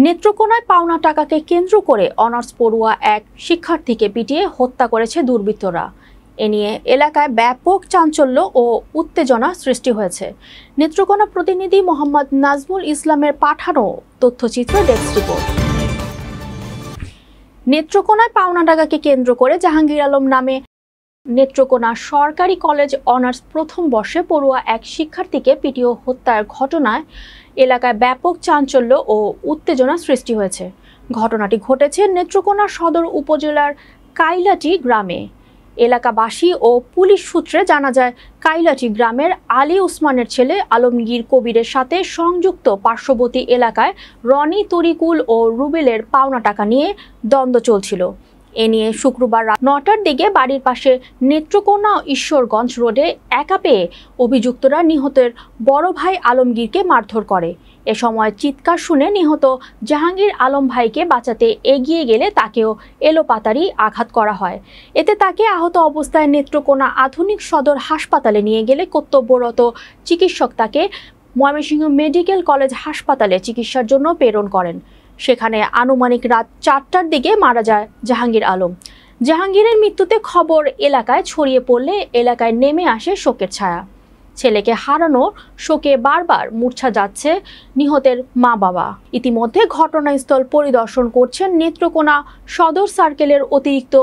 নেত্রকোনায় পাওনা টাকাকে কেন্দ্র করে অনার্স পড়ুয়া এক শিক্ষার্থীকে পিটিয়ে হত্যা করেছে দুর্বৃত্তরা। এ নিয়ে এলাকায় ব্যাপক চাঞ্চল্য ও উত্তেজনা সৃষ্টি হয়েছে। নেত্রকোনা প্রতিনিধি মোহাম্মদ নাজমুল ইসলামের পাঠানো তথ্যচিত্র ডেস্ক রিপোর্ট। নেত্রকোনায় পাওনা টাকাকে কেন্দ্র করে জাহাঙ্গীর আলম নামে নেত্রকোনা সরকারি কলেজ অনার্স প্রথম বর্ষে পড়ুয়া এক শিক্ষার্থীকে পিটিয়ে হত্যার ঘটনায় এলাকায় ব্যাপক চাঞ্চল্য ও উত্তেজনা সৃষ্টি হয়েছে। ঘটনাটি ঘটেছে নেত্রকোনা সদর উপজেলার কাইলাটি গ্রামে। এলাকাবাসী ও পুলিশ সূত্রে জানা যায়, কাইলাটি গ্রামের আলী উসমানের ছেলে আলমগীর কবিরের সাথে সংযুক্ত পার্শ্ববর্তী এলাকায় রনি, তরিকুল ও রুবেলের পাওনা টাকা নিয়ে দ্বন্দ্ব চলছিল। এ নিয়ে শুক্রবার রাত ৯টার দিকে বাড়ির পাশে নেত্রকোনা ঈশ্বরগঞ্জ রোডে একা পেয়ে অভিযুক্তরা নিহতের বড় ভাই আলমগীরকে মারধর করে। এ সময় চিৎকার শুনে নিহত জাহাঙ্গীর আলম ভাইকে বাঁচাতে এগিয়ে গেলে তাকেও এলোপাতাড়ি আঘাত করা হয়। এতে তাকে আহত অবস্থায় নেত্রকোনা আধুনিক সদর হাসপাতালে নিয়ে গেলে কর্তব্যরত চিকিৎসক তাকে ময়মনসিংহ মেডিকেল কলেজ হাসপাতালে চিকিৎসার জন্য প্রেরণ করেন। সেখানে আনুমানিক রাত ৪টার দিকে মারা যায় জাহাঙ্গীর আলম। জাহাঙ্গীরের মৃত্যুতে খবর এলাকায় ছড়িয়ে পড়লে এলাকায় নেমে আসে শোকের ছায়া। ছেলেকে হারানোর শোকে বারবার মূর্ছা যাচ্ছে নিহতের মা বাবা। ইতিমধ্যে ঘটনাস্থল পরিদর্শন করছেন নেত্রকোনা সদর সার্কেলের অতিরিক্ত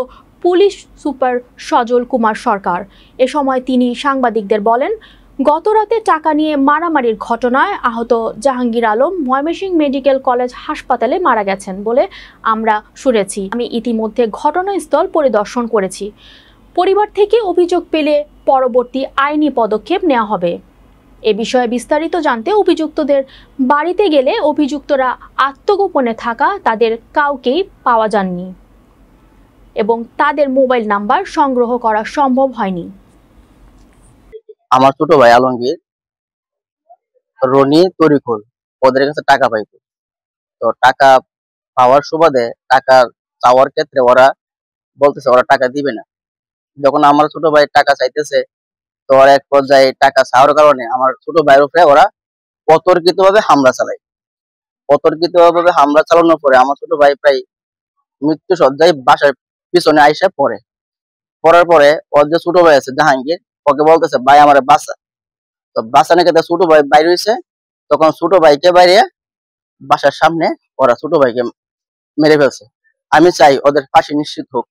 পুলিশ সুপার সজল কুমার সরকার। এ সময় তিনি সাংবাদিকদের বলেন, গতরাতে টাকা নিয়ে মারামারির ঘটনায় আহত জাহাঙ্গীর আলম ময়মনসিংহ মেডিকেল কলেজ হাসপাতালে মারা গেছেন বলে আমরা শুনেছি। আমি ইতিমধ্যে ঘটনাস্থল পরিদর্শন করেছি। পরিবার থেকে অভিযোগ পেলে পরবর্তী আইনি পদক্ষেপ নেওয়া হবে। এ বিষয়ে বিস্তারিত জানতে অভিযুক্তদের বাড়িতে গেলে অভিযুক্তরা আত্মগোপনে থাকা তাদের কাউকেই পাওয়া যায়নি এবং তাদের মোবাইল নাম্বার সংগ্রহ করা সম্ভব হয়নি। আমার ছোট ভাই আলমগীর, রনি, তরিকুল ওদের কাছে টাকা পাইতো। তো টাকা পাওয়ার সুবাদে টাকা চাওয়ার ক্ষেত্রে ওরা বলতেছে ওরা টাকা দিবে না। যখন আমার ছোট ভাই টাকা চাইতেছে, তো ওরা এক পর্যায়ে টাকা চাওয়ার কারণে আমার ছোট ভাইয়ের উপরে ওরা অতর্কিতভাবে হামলা চালায়। অতর্কিতভাবে হামলা চালানোর পরে আমার ছোট ভাই প্রায় মৃত্যু সজ্জায় বাসার পিছনে আইসা পড়ার পরে ওর যে ছোট ভাই আছে জাহাঙ্গীর, ওকে বলতেছে ভাই আমার বাঁচা। তো বাঁচানোর ক্ষেত্রে ছোট ভাই বাইরে হয়েছে, তখন ছোট ভাইকে বাইরে বাসার সামনে ওরা ছোট ভাইকে মেরে ফেলছে। আমি চাই ওদের ফাঁসি নিশ্চিত হোক।